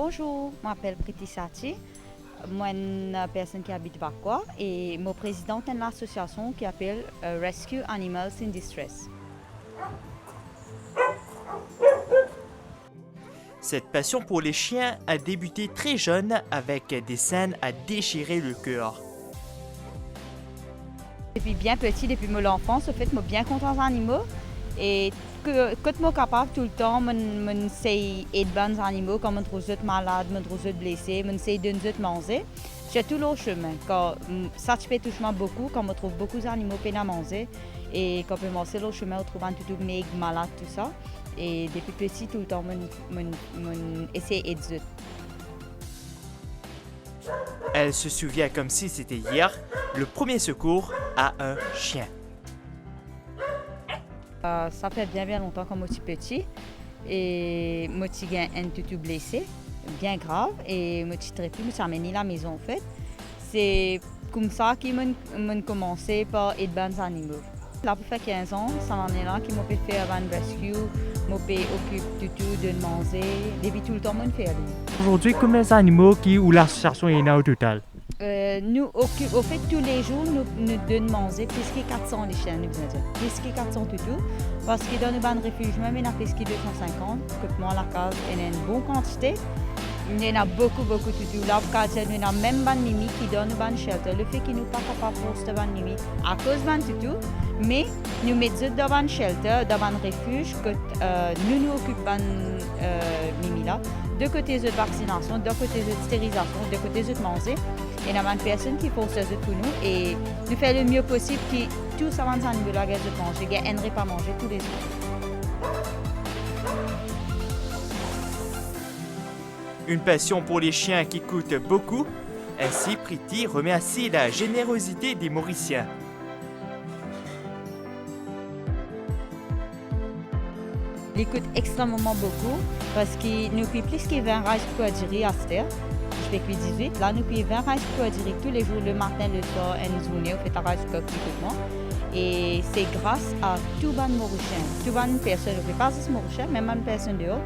Bonjour, je m'appelle Priti Sati. Moi, une personne qui habite Bakwa et je suis présidente d'une association qui s'appelle Rescue Animals in Distress. Cette passion pour les chiens a débuté très jeune avec des scènes à déchirer le cœur. Depuis bien petit, depuis mon enfance, en fait, je suis bien content des animaux. Et quand je suis capable tout le temps, je sais aider les animaux quand je trouve eux malades, je trouve eux blessés, je sais donner eux manger. J'ai tout le chemin. Ça te fait toucher beaucoup quand je trouve beaucoup d'animaux peine à manger. Et quand je manger le chemin, je trouve un tout maigre, malade, tout ça. Et depuis petit, tout le temps, je essaie d'aider eux. Elle se souvient comme si c'était hier, le premier secours à un chien. Ça fait bien longtemps que je suis petit et je suis un toutou blessé, bien grave, et je suis très je suis amené à la maison en fait. C'est comme ça que j'ai commencé par aider les animaux. Là, pour faire 15 ans, ça en est là qui m'a fait faire un rescue, m'a occupé toutou de manger, depuis tout le temps je fais. Aujourd'hui, combien d'animaux ou l'association est là au total? Nous occupons, au fait, tous les jours, nous donnons manger plus que 400 les chiens, nous disons. Plus que 400 toutous. Parce que dans le refuge, même, il y a plus que 250. Que moi, la case, il y a une bonne quantité. Il y en a beaucoup de toutous. Là, il y a même des mimi qui donnent un shelter. Le fait qu'ils ne sont pas capables de poster des mimi à cause des toutous, mais nous mettons dans un shelter, dans un refuge, que nous occupons des mimi là. De côté de vaccination, de côté de stérilisation, de côté de manger. Il y a une personne qui pose ça pour nous et nous fait le mieux possible que tous ces animaux-là gagnent de manger, gagnent un repas à manger tous les jours. Une passion pour les chiens qui coûte beaucoup. Ainsi, Priti remercie la générosité des Mauriciens. Il coûte extrêmement beaucoup parce que nous payons plus que 20 rails pour dire à cette heure. Je fais 18. Là, nous payons 20 rails pour dire tous les jours, le matin, le soir, une journée, on fait un rail pour moi. Et c'est grâce à tous les Mauriciens, toutes les personnes, je ne fais pas juste Mauriciens, même une personne dehors.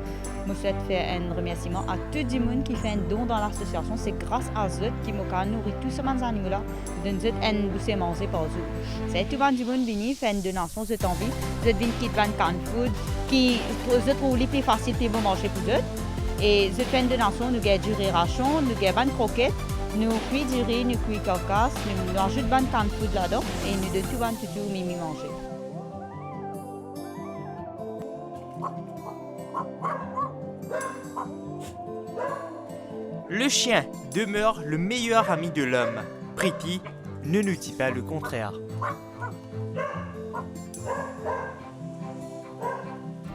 Je souhaite faire un remerciement à tout le monde qui fait un don dans l'association. C'est grâce à eux qui m'ont nourri tous ces animaux-là, de nous un boussé manger par eux. C'est tout le monde qui vient faire une donation, cette envie. Vous êtes qui vendent canned food, qui trouvent les plus facile pour manger pour eux. Et je fais une donation, nous avons du riz ration, nous avons des croquettes, nous cuisons du riz, nous cuisons carcasse, nous ajoutons des canned food là-dedans et nous donnons tout mimi manger. Le chien demeure le meilleur ami de l'homme. Priti ne nous dit pas le contraire.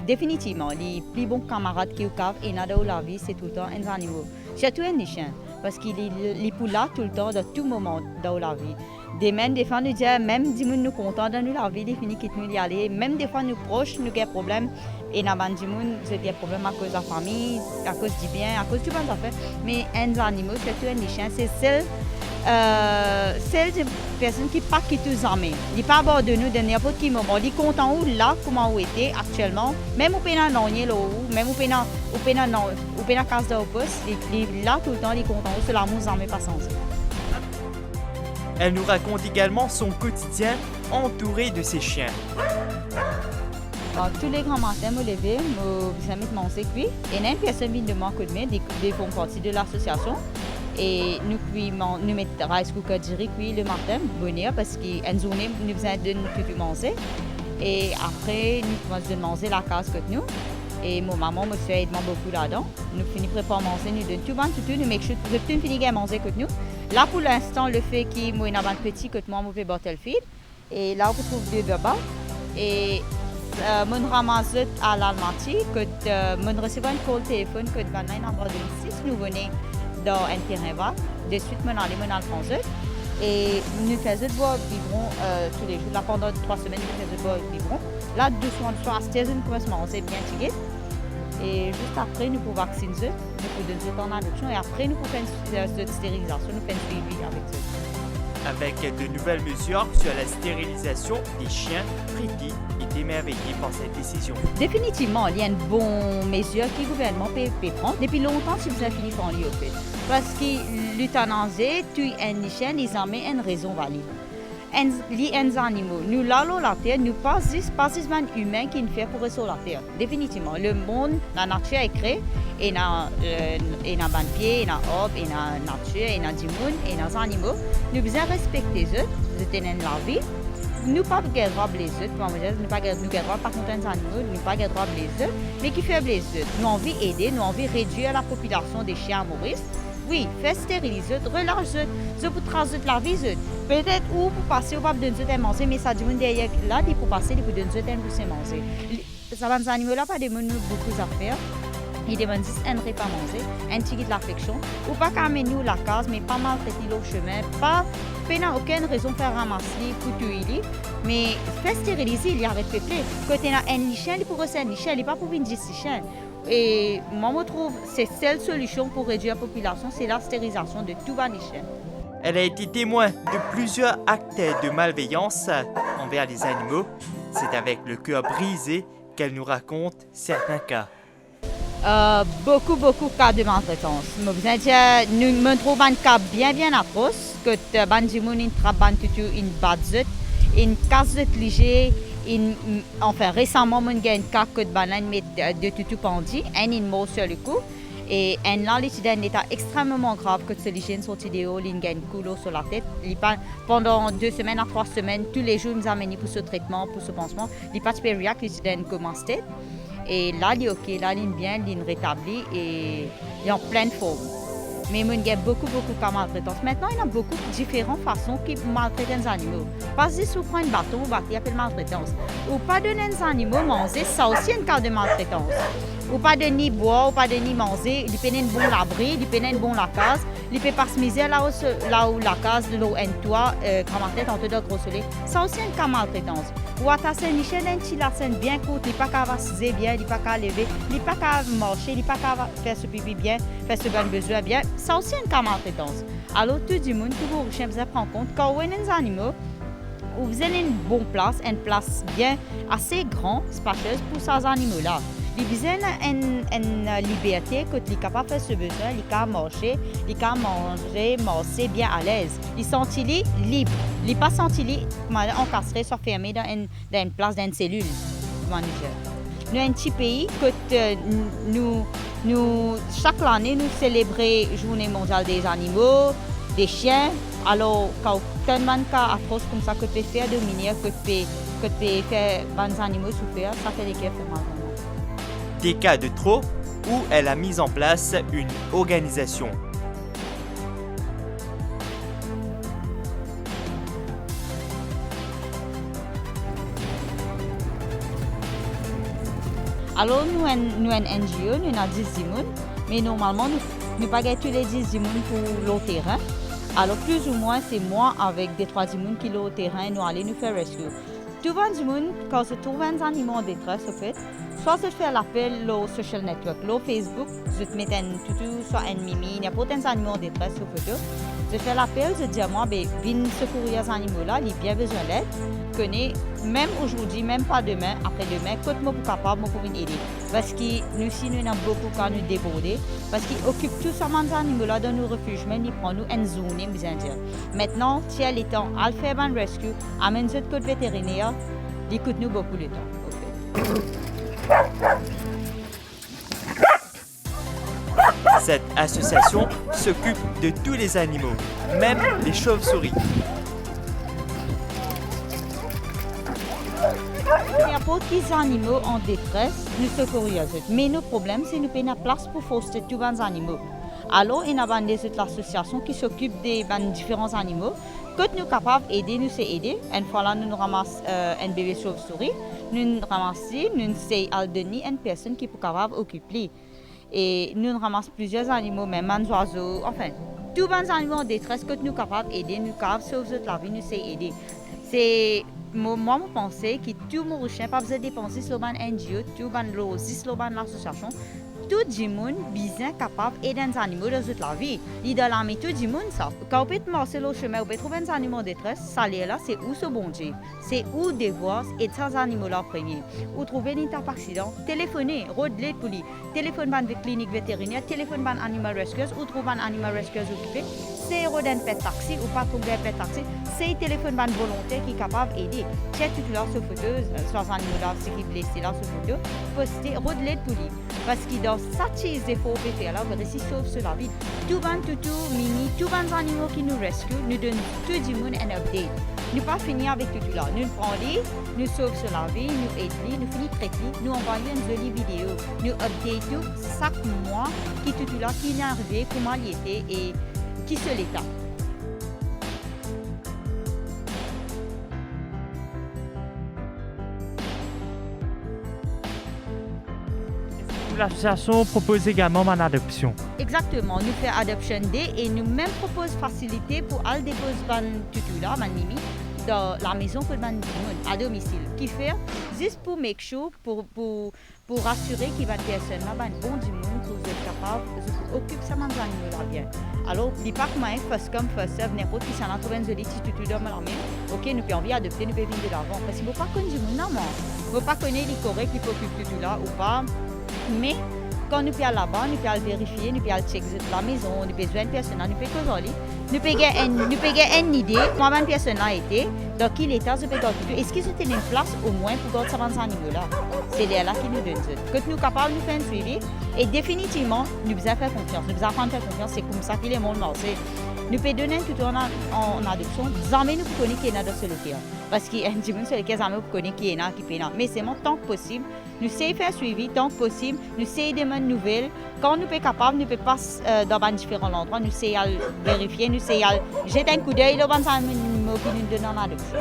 Définitivement, les plus bons camarades qui ont et dans la vie, c'est tout le temps un animal. Surtout un chien, parce qu'il est pour là tout le temps, dans tout moment dans la vie. Des fois, nous disons, même si nous sommes contents dans la vie, nous quittons y aller. Même des fois, nous proches, nous avons des problèmes. Et dans le monde, nous avons des problèmes à cause de la famille, à cause du bien, à cause du bon affaire. Mais un animal, surtout un chien, c'est celle des personnes qui ne pas quittent les amis. Il n'est pas abandonné nous de n'importe quel moment. Il est content où là, comment où était actuellement. Même au pénal non, il est là où, même au pénal casse de poste, il est là tout le temps, il est content où, c'est l'amour des amis pas sans eux. Elle nous raconte également son quotidien entouré de ses chiens. Alors, tous les grands matins, je me lève, je vais manger cuit. Et il y a une personne qui demande coup de main, des font partie de l'association. Et nous mettons rice cooker de riz cuit le matin, bonheur, parce qu'une journée, nous faisons de manger. Et après, nous commençons de manger la case que nous. Et mon maman me fait aider beaucoup là-dedans. Nous finissons préparer manger, nous donnons tout bon, tout, nous make sure que tout finit à manger que nous. Là, pour l'instant, le fait qu'il y a un petit que moi, je fais Battlefield. Et là, on trouve deux bébés. Et je ramasse à l'Almaty, que je reçois un call téléphone que je vais avoir 6 nouveau-nés dans un terrain vague. De suite, je vais aller à France. Et nous faisons boire biberon tous les jours. Là, pendant 3 semaines, nous faisons boire biberon. Là, doucement, à 16 nous commençons à manger bien tigé. Et juste après, nous pouvons vacciner eux, nous pouvons donner eux en adoption. Et après, nous pouvons faire une stérilisation, nous faisons un suivi avec eux. avec de nouvelles mesures sur la stérilisation des chiens, Priti est émerveillé par cette décision. Définitivement, il y a une bonne mesure que le gouvernement peut prendre. Depuis longtemps, si vous avez fini par lui, au fait. Parce que l'euthanasie, tu es un chien, les armées ont une raison valide. Les animaux, nous l'allons la terre, nous pas juste humain qui nous fait pour rester sur la terre. Définitivement, le monde, la nature est créée, et na ban pied, et na hob, et na nature, et na du monde, et na animaux. Nous devons respecter eux, nous tenons la vie. Nous pas le droit de les eux, nous pas le droit par contre les animaux, nous pas le droit de les eux, mais qui fait les eux. Nous envie aider, nous envie réduire la population des chiens à mourir. Oui, faites stériliser, relâchez, vous tracer la vie. Peut-être ou pour passer au pas de nous manger, mais ça dit derrière là, il faut passer, il faut de nous manger. Ça les animaux là pas des beaucoup à faire. Ils demandent juste un repas manger, un petit de l'affection, ou pas qu'amener nous la case, mais pas maltraiter le chemin, pas n'a aucune raison de faire ramasser pour tuer, mais faire stériliser, il y a arrêté de faire. Quand il y a un chien, il pourrait être un chien, il n'est pas pour une 10 chiens. Et moi, je trouve que c'est la seule solution pour réduire la population, c'est la stérilisation de tous les chiens. Elle a été témoin de plusieurs actes de malveillance envers les animaux. C'est avec le cœur brisé qu'elle nous raconte certains cas. Beaucoup de cas de maltraitance. Nous me trouvons un cas bien atroce, que les gens une badze, une casse de léger. Enfin, récemment, il y a un cas de tutu pandi, un mort sur le coup. Et là, l'incident est extrêmement grave que ces gens sont idéaux, ils ont un couteau sur la tête. Pendant 2 semaines à 3 semaines, tous les jours, nous amenons pour ce traitement, pour ce pansement. Les pas de périac, l'incident commence. Et là, il est OK, là, il est bien, il est rétabli et il est en pleine forme. Mais il y a beaucoup de cas de maltraitance. Maintenant, il y a beaucoup de différentes façons de maltraiter les animaux. Pas juste si vous prenez un bâton, vous appelez maltraitance. Ou pas donner aux animaux manger, ça aussi un cas de maltraitance. Ou pas donner boire, ou pas donner manger, il peut donner un bon l'abri, il peut donner un bon la case, il peut pas se miser là où la case, l'eau un toit, comme tête en de gros soleil. Ça aussi un cas de maltraitance. Ou attacher une chaîne, un petit lacet bien court, il n'est pas qu'à vaciser bien, il n'est pas qu'à lever, il n'est pas qu'à marcher, il n'est pas qu'à faire ce pipi bien, faire ce besoin bien. Ça aussi un cas de maltraitance. Alors tout le monde, tout le chien, vous prendre compte quand vous avez des animaux, vous avez une bonne place, une place bien assez grande, spacieuse pour ces animaux-là. Ils ont une liberté que ils sont capables de faire ce besoin, ils peuvent marcher, ils peuvent manger bien à l'aise. Ils sont libres. Ils ne sont pas sentis encastrés, soit fermés dans une place, dans une cellule. Nous avons un petit pays que nous chaque année, nous célébrons la Journée mondiale des animaux, des chiens. Alors, quand un cas atroce comme ça que peut faire dominer, que peut faire les animaux souffrir, ça fait des cas pour moi. Des cas de trop où elle a mis en place une organisation. Alors, nous avons un NGO, nous avons 10 personnes, mais normalement, nous ne payons pas tous les 10 personnes pour le terrain. Alors, plus ou moins, c'est moi avec des 3 personnes qui sont au terrain, nous allons nous faire rescue. Tout le monde, quand se trouve un animal en détresse, en fait, soit je fais l'appel au social network, au Facebook, je te mets un toutou, soit un mimi, il y a pas d'autres animaux en détresse sur photo. Je fais l'appel, je dis à moi, viens secourir ces animaux-là, ils ont bien besoin d'aide. Connais, même aujourd'hui, même pas demain, après-demain, quand je suis capable, je peux aider. Parce que nous, aussi, nous avons beaucoup quand nous déborder, parce qu'ils occupent tous ces animaux-là dans nos refuges, mais ils prennent une zone, besoin de dire. Maintenant, si elle est temps, à faire un rescue, amène ce code vétérinaire, il coûte nous beaucoup de temps. Cette association s'occupe de tous les animaux, même les chauves-souris. N'importe quels animaux en détresse, nous secourons. Mais le problème, c'est que nous avons la place pour foster tous les animaux. Alors, il y a des associations qui s'occupent des différents animaux. Quand nous sommes capables d'aider, nous c'est aider. Une fois là, nous ramassons un bébé chauve-souris, nous ramassons, nous c'est à donner une personne qui est capable d'occuper. Et nous ramassons plusieurs animaux, même des oiseaux, enfin, tous les animaux en détresse, quand nous sommes capables d'aider, nous sommes capables de sauver la vie, nous c'est aider. C'est moi, je pense que tout le monde n'a pas besoin de dépenser sur un NGO, tout le monde sur l'association. tout le monde bien capable d'aider les animaux dans toute la vie. Il dans la tout le monde ça. Quand vous pouvez marcher le chemin, vous pouvez trouver un animal en détresse, ça là, c'est où ce bon Dieu. C'est où devoir aider ces animaux-là premier. Ou trouver un état d'accident, téléphonez, rodelez pour lui. Téléphone ban avec clinique vétérinaire, téléphone ban animal rescuers, ou trouver un animal rescuers occupé. C'est un pet taxi ou pas trouver un pet taxi. C'est téléphone ban volontaire qui est capable d'aider. Check tout là sur photo, sur les animaux-là, ceux qui blessés là sur photo, postez, rodelez pour lui. Parce que dans cette chose qu'il faut faire là, vous réussissez à sauver la vie. Tout ban toutou, mini, tous les animaux qui nous rescuent, nous donnent tout le monde un update. Nous pas finir avec tout là. Nous prenons, nous sauvons sur la vie, nous aidons, nous finissons traiter, nous envoyons une jolie vidéo, nous updatons chaque mois qui tout là, qui est arrivé, comment il était et qui c'est l'état. L'association propose également une adoption. Exactement, nous faisons Adoption Day et nous même proposons facilité pour aller déposer tutu là, mimi, dans la maison pour à domicile. Qui fait juste pour make sure, pour rassurer qu'il va être personne là, bon du monde, pour être capable d'occuper sa main là bien. Alors, il pas comme un first come first serve, n'importe qui s'en a trouvé un joli petit tutu dans la main. Ok, nous pouvons envie adopter, nous pouvons venir de l'avant. Parce qu'il ne faut pas connaître du monde, non, il ne faut pas connaître les corrects qui s'occupent de tutu là ou pas. Mais quand nous allons là-bas, nous pouvons vérifier, nous pouvons checker la maison, nous pouvons besoin de personne, nous pouvons causer, nous pouvons avoir une idée comment une personne a été, dans quel état je peux garder. Est-ce qu'ils ont une place au moins pour garder ces animaux-là? C'est là qui nous donne ça. Quand nous sommes capables de faire un suivi, et définitivement, nous devons faire confiance. Nous devons apprendre à faire confiance, c'est comme ça que les monde marche. Nous pouvons donner tout en adoption, jamais nous connaissons qui est dans ce local. Parce qu'il y a un petit monde sur lesquels jamais nous connaissons qui est là, qui est là. Mais c'est tant que possible. Nous essayons de faire suivi tant que possible. Nous essayons de demander nouvelles. Quand nous sommes capables, nous pouvons passer dans différents endroits. Nous essayons de vérifier, nous essayons de jeter un coup d'œil dans les animaux qui nous donnent en adoption.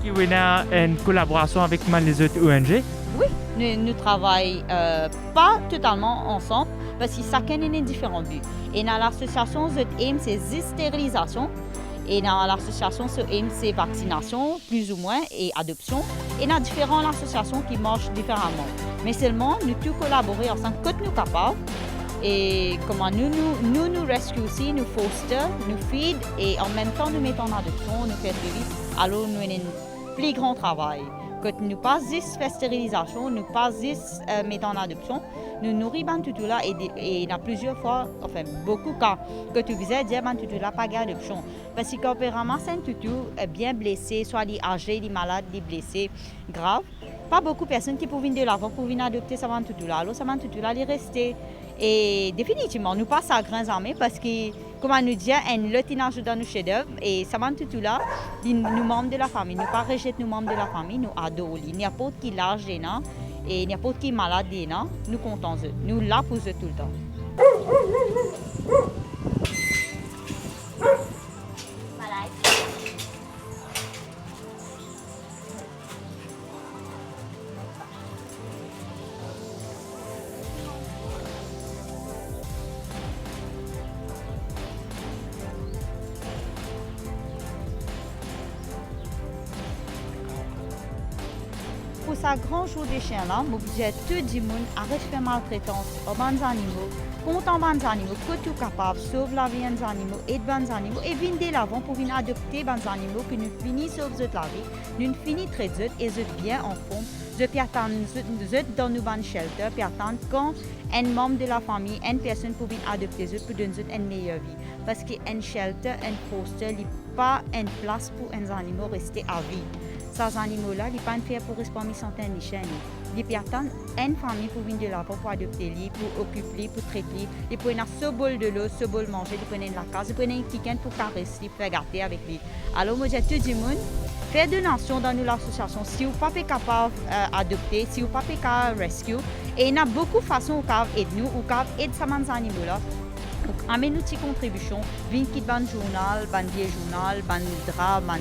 Est-ce qu'il y a une collaboration avec les autres ONG? Oui, nous travaillons pas totalement ensemble parce que chacun a différents buts. Et dans l'association, notre aim, c'est stérilisation. Et dans l'association, notre aim, c'est vaccination, plus ou moins, et adoption. Et dans différentes associations qui marchent différemment. Mais seulement, nous tous collaborer ensemble quand nous sommes capables. Et comment nous rescue aussi, nous foster, nous feed et en même temps nous mettons en adoption, nous faisons suivi. Alors nous avons un plus grand travail. Quand nous pas juste faire stérilisation, nous pas juste mettre en adoption, nous nourrissons tout là et dans plusieurs fois, enfin beaucoup de cas, que tu disais dire tout là pas d'adoption. Parce que quand on peut ramasser un toutou bien blessé, soit les âgés, les malades, les blessés graves, pas beaucoup de personnes qui peuvent venir de l'avant pour venir adopter ça tout là. Alors ça tout là, les rester. Et définitivement, nous passons à grands armées parce que, comme on nous dit, un lotinage dans nos chefs-d'œuvre et ça tout là, nous membres de la famille, nous pas rejeter nos membres de la famille, nous adorons. N'importe qui l'âge et n'importe qui malade nous comptons eux. Nous là pour eux tout le temps. Pour ce grand jour des chiens-là, je dis tout le monde arrête de faire maltraitance aux bons animaux, content bons animaux, que tout capable, sauve la vie des animaux, aide bons animaux et venir de l'avant pour venir adopter bons animaux que nous finissons sauver la vie, nous finissons très vite et vous bien en forme. Je peux attendre dans nos bons shelters, puis attendre quand un membre de la famille, une personne pour venir adopter eux pour donner une meilleure vie. Parce qu'un shelter, un foster, il n'y a pas une place pour les animaux rester à vie. Ces animaux-là, ils ne sont pas faits pour rester centaines de chiens. Ils peuvent attendre une famille pour venir de l'avant pour adopter les, pour occuper, pour traiter. Ils prennent ce bol de l'eau, ce bol manger, ils prennent la case, ils prennent quelqu'un pour caresser, pour faire gâter avec lui. Alors, moi, je dis à tout le monde, faites donation dans l'association. Si vous n'êtes pas capable d'adopter, si vous n'êtes pas capable de rescue, et il y a beaucoup de façons d'aider nous, ou d'aider ces animaux-là. Donc, amenez-nous une contribution, venez quitter un journal, un vieux journal, un drap, un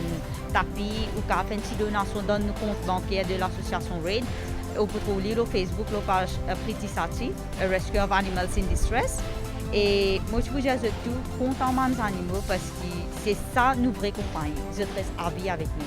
tapis, ou faire une petite donation dans nos comptes bancaires de l'association RAID. Vous pouvez lire au Facebook la page Pretty Sati, Rescue of Animals in Distress. Et moi, je vous dis tout, content des animaux parce que c'est ça, nos vraies compagnies. Ils restent habillés avec nous.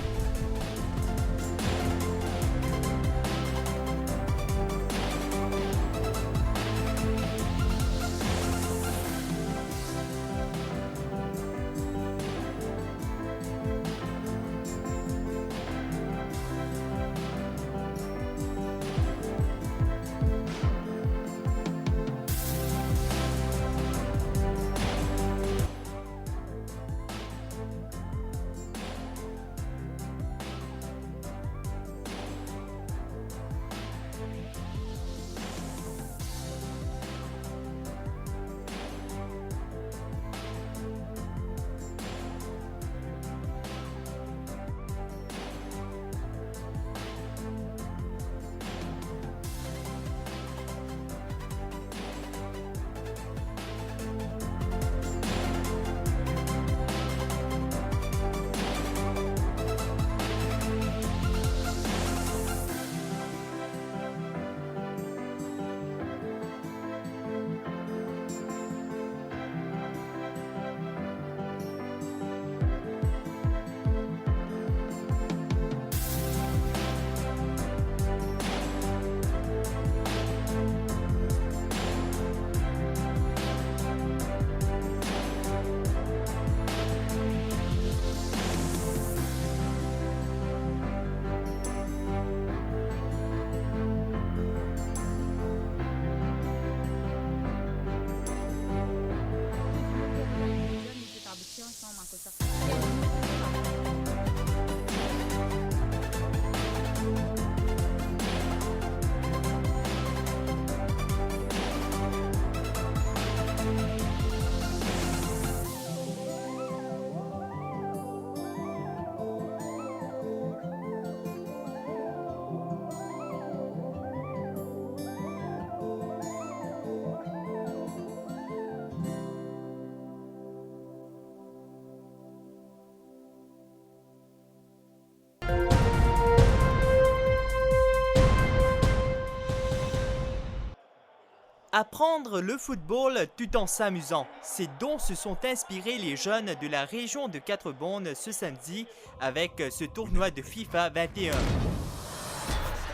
Apprendre le football tout en s'amusant, c'est dont se sont inspirés les jeunes de la région de Quatre-Bonnes ce samedi avec ce tournoi de FIFA 21.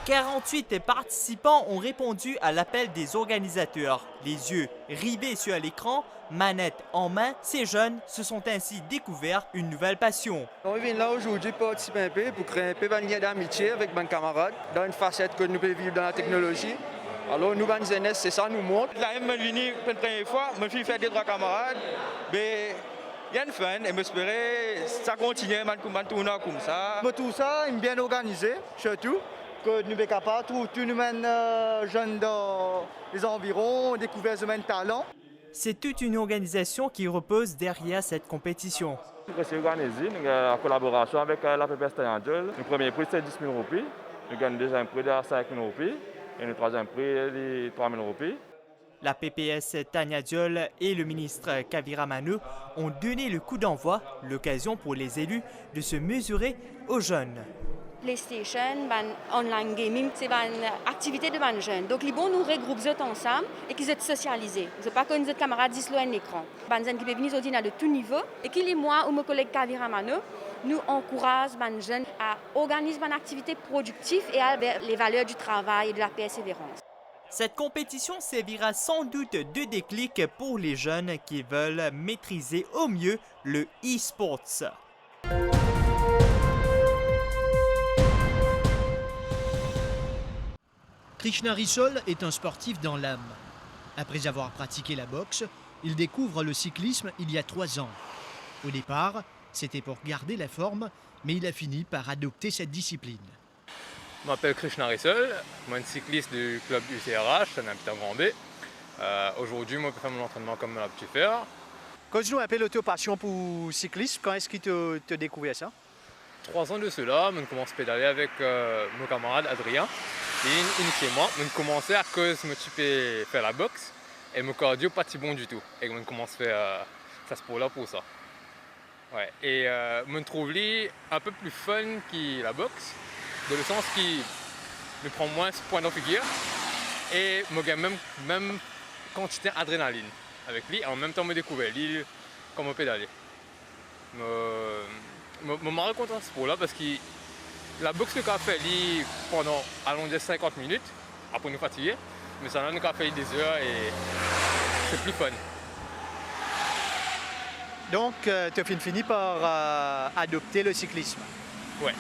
48 participants ont répondu à l'appel des organisateurs. Les yeux rivés sur l'écran, manette en main, ces jeunes se sont ainsi découverts une nouvelle passion. On vient là aujourd'hui pour participer un peu, pour créer un peu de lien d'amitié avec mes camarades, dans une facette que nous pouvons vivre dans la technologie. Alors nous, les jeunes, c'est ça nous montre. Là, je suis venu pour la première fois, je suis fait des trois camarades, mais il y a une fun et j'espère que ça continue, je tourner comme ça. Tout ça est bien organisé, surtout. Que nous sommes capables, tous nous mènent jeunes dans les environs, découvrir ce même talent. C'est toute une organisation qui repose derrière cette compétition. C'est organisé en collaboration avec la PPS Tagnadiol. Le premier prix, c'est 10 000 roupies. Nous gagnons le deuxième prix de 5 000 roupies et le troisième prix de 3 000 roupies. La PPS Tagnadiol et le ministre Kavira Manu ont donné le coup d'envoi, l'occasion pour les élus de se mesurer aux jeunes. PlayStation, online gaming, c'est une activité de ban jeunes. Donc, les bons nous regroupent ensemble et qu'ils soient socialisés. Ce n'est pas que nos camarades disent à l'écran. Les jeunes qui peuvent venir de tout niveau et qui, moi ou mon collègue Kavira Mano, nous encourageons les jeunes à organiser une activité productive et à les valeurs du travail et de la persévérance. Cette compétition servira sans doute de déclic pour les jeunes qui veulent maîtriser au mieux le e-sports. Krishna Rissol est un sportif dans l'âme. Après avoir pratiqué la boxe, il découvre le cyclisme il y a 3 ans. Au départ, c'était pour garder la forme, mais il a fini par adopter cette discipline. Je m'appelle Krishna Rissol, je suis cycliste du club UCRH, c'est un habitant Grand B. Aujourd'hui, je fais mon entraînement comme je peux faire. Quand un peu l'auto-passion pour le cyclisme, quand est-ce que tu as découvert ça? 3 ans de cela, je commence à pédaler avec mon camarade Adrien. Et initialement, je commençais à cause de je faire la boxe et mon cardio pas si bon du tout. Et je commence à faire ce sport-là pour ça. Ouais. Et je trouve un peu plus fun que la boxe, dans le sens qu'il me prend moins ce point de figure et je gagne même quantité d'adrénaline. avec lui et en même temps me découvrir lui comment pédaler. Je suis content de ce sport là parce que la boxe nous a fait lui pendant allons dire 50 minutes après nous fatiguer, mais ça nous a fait des heures et c'est plus fun. Donc, tu as fini par adopter le cyclisme. Ouais.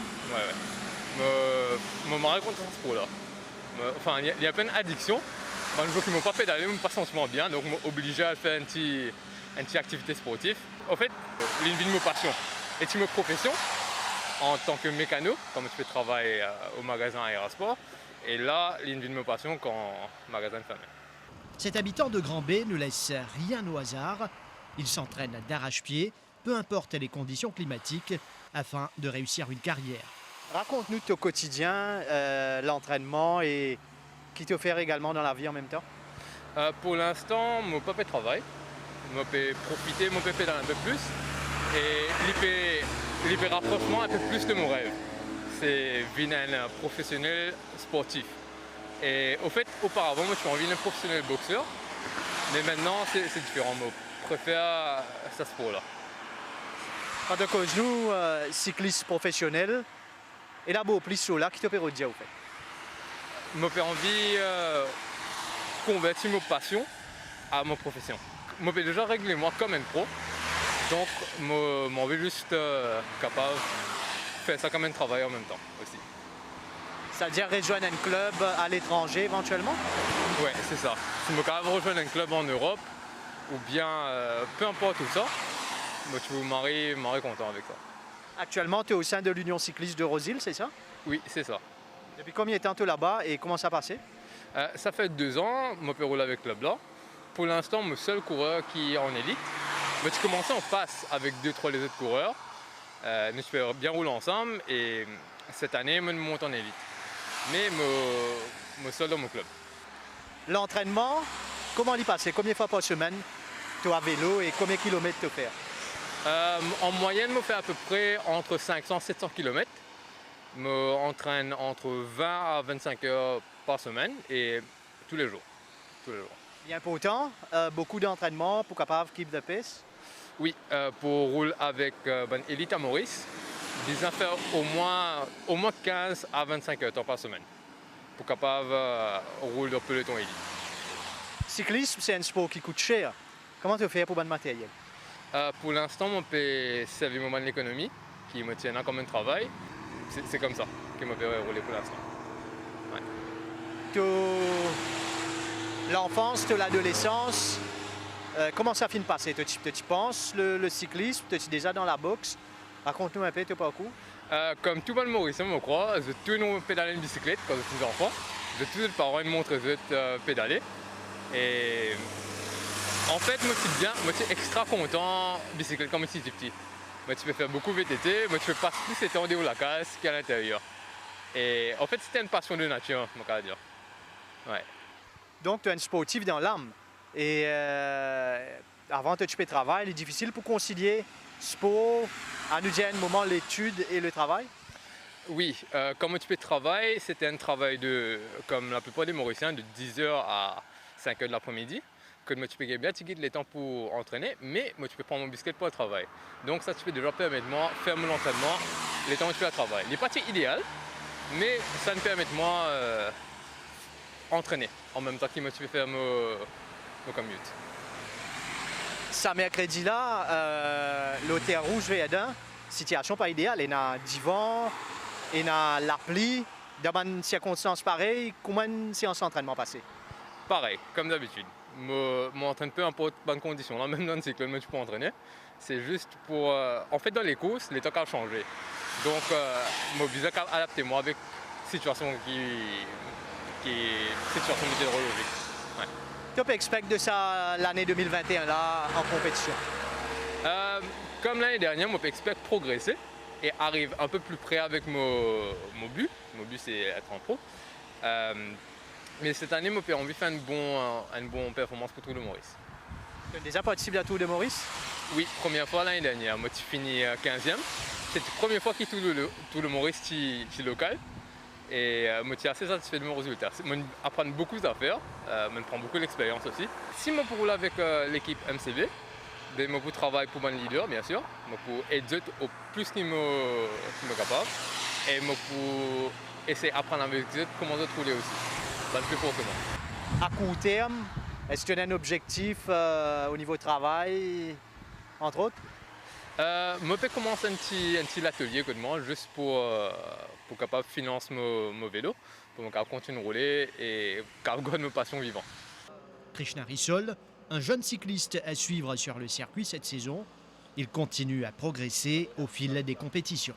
Je suis content de ce sport là. Enfin, il y a plein d'addictions. Quand je vois qu'ils ne m'ont pas pédalé, je ne me passe sentiment bien, donc je suis obligé à faire une petite activité sportive. En fait, l'une de mes passions est une profession en tant que mécano, comme je fais travail au magasin Aérosport. Et là, l'une de mes passions quand le magasin fermé. Cet habitant de Grand B ne laisse rien au hasard. Il s'entraîne d'arrache-pied, peu importe les conditions climatiques, afin de réussir une carrière. Raconte-nous ton quotidien, l'entraînement et qui te fait également dans la vie en même temps. Pour l'instant, mon papa travaille. Je peux profiter, je peux pédaler un peu plus. Et il peut rapprochement un peu plus de mon rêve. C'est devenir un professionnel sportif. Et au fait, auparavant, moi, je suis envie d'un professionnel boxeur. Mais maintenant, c'est différent. Je préfère ce sport-là. En tant que nous, cyclistes professionnels, et là, plus sur là, qui te peut dire au fait? Je peux envie de convertir ma passion à ma profession. Je peux déjà régler moi comme un pro. Donc, je suis juste capable de faire ça comme un travail en même temps aussi. C'est-à-dire rejoindre un club à l'étranger éventuellement? Oui, c'est ça. Je suis capable de rejoindre un club en Europe ou bien peu importe où ça. Je suis content avec ça. Actuellement, tu es au sein de l'Union cycliste de Rosil, c'est ça? Oui, c'est ça. Depuis combien de temps tu es là-bas et comment ça a passé? Ça fait 2 ans, je peux rouler avec le club là. Pour l'instant, mon seul coureur qui est en élite. Mais tu commences en passe avec 2-3 les autres coureurs. Nous pouvons bien rouler ensemble et cette année, je monte en élite. Mais je suis seul dans mon club. L'entraînement, comment il passe? Combien de fois par semaine tu es à vélo et combien de kilomètres tu fais? En moyenne, je fais à peu près entre 500 et 700 km. Je m'entraîne entre 20 à 25 heures par semaine et tous les jours. Bien important, beaucoup d'entraînement pour capable keep the pace. Oui, pour rouler avec Elite à Maurice, ils ont fait au moins 15 à 25 heures par semaine pour capable rouler dans le peloton Elite. Cyclisme, c'est un sport qui coûte cher. Comment tu fais pour le matériel? Pour l'instant, on peut servir mon de l'économie qui me tient comme un travail. C'est comme ça que je peux rouler pour l'instant. Ouais. L'enfance, l'adolescence, comment ça finit de passer? Tu penses le cyclisme? Tu es déjà dans la boxe? Raconte-nous un peu ton parcours. Comme tout le monde mauricien, je crois, je toujours pédaler une bicyclette quand je suis enfant. Je toujours les parents me montrent pédaler. Et en fait, moi je suis extra content bicyclette comme si j'étais petit. Moi, tu peux faire beaucoup VTT, moi tu peux passer plus étendre au la casse qu'à l'intérieur. Et en fait, c'était une passion de nature, je peux dire. Ouais. Donc, tu es un sportif dans l'âme. Et avant de tu travail, il est difficile pour concilier sport, à nous dire un moment l'étude et le travail? Oui, comme tu fais travail, c'était un travail comme la plupart des Mauriciens, de 10h à 5h de l'après-midi. Que moi tu peux bien tu guides les temps pour entraîner, mais moi tu peux prendre mon bicyclette pour le travail. Donc ça tu peux déjà permettre moi faire mon entraînement les temps où tu fais le travail. Il n'est pas idéal, mais ça me permet de moi entraîner en même temps que moi tu peux faire mon commute. Ça mercredi là, l'hôtel rouge Verdun, situation pas idéale. Il y a du vent, il y a la pluie. Dans une circonstance pareille, comment une séance d'entraînement passée? Pareil, comme d'habitude. Je m'entraîne peu importe bonnes conditions. Là, même dans le cycle, tu peux entraîner. C'est juste pour... en fait, dans les courses, les temps ont changé. Donc, je suis obligé d'adapter moi avec la situation situation météorologique. Ouais. Tu peux expecter de ça l'année 2021 là, en compétition? Comme l'année dernière, je peux expecter progresser et arrive un peu plus près avec mon but. Mon but, c'est être en pro. Mais cette année, j'ai envie de faire une bonne performance pour Tour de Maurice. Tu as déjà participé à Tour de Maurice? Oui, première fois l'année dernière. Moi, j'ai fini 15e. C'était la première fois que Tour de Maurice est local. Et je suis assez satisfait de mon résultat. Je apprends beaucoup d'affaires, je prends beaucoup d'expérience aussi. Si je peux rouler avec l'équipe MCB, je peux travailler pour mon leader, bien sûr. Je peux aider au plus qu'il me capable. Et je peux essayer d'apprendre avec eux comment je rouler aussi. C'est plus fort que moi. À court terme, est-ce que tu as un objectif au niveau travail, entre autres? Je peux commencer un petit atelier juste pour capable financer mon vélo, pour continuer de rouler et garder ma passion vivante. Krishna Rissol, un jeune cycliste à suivre sur le circuit cette saison, il continue à progresser au fil des compétitions.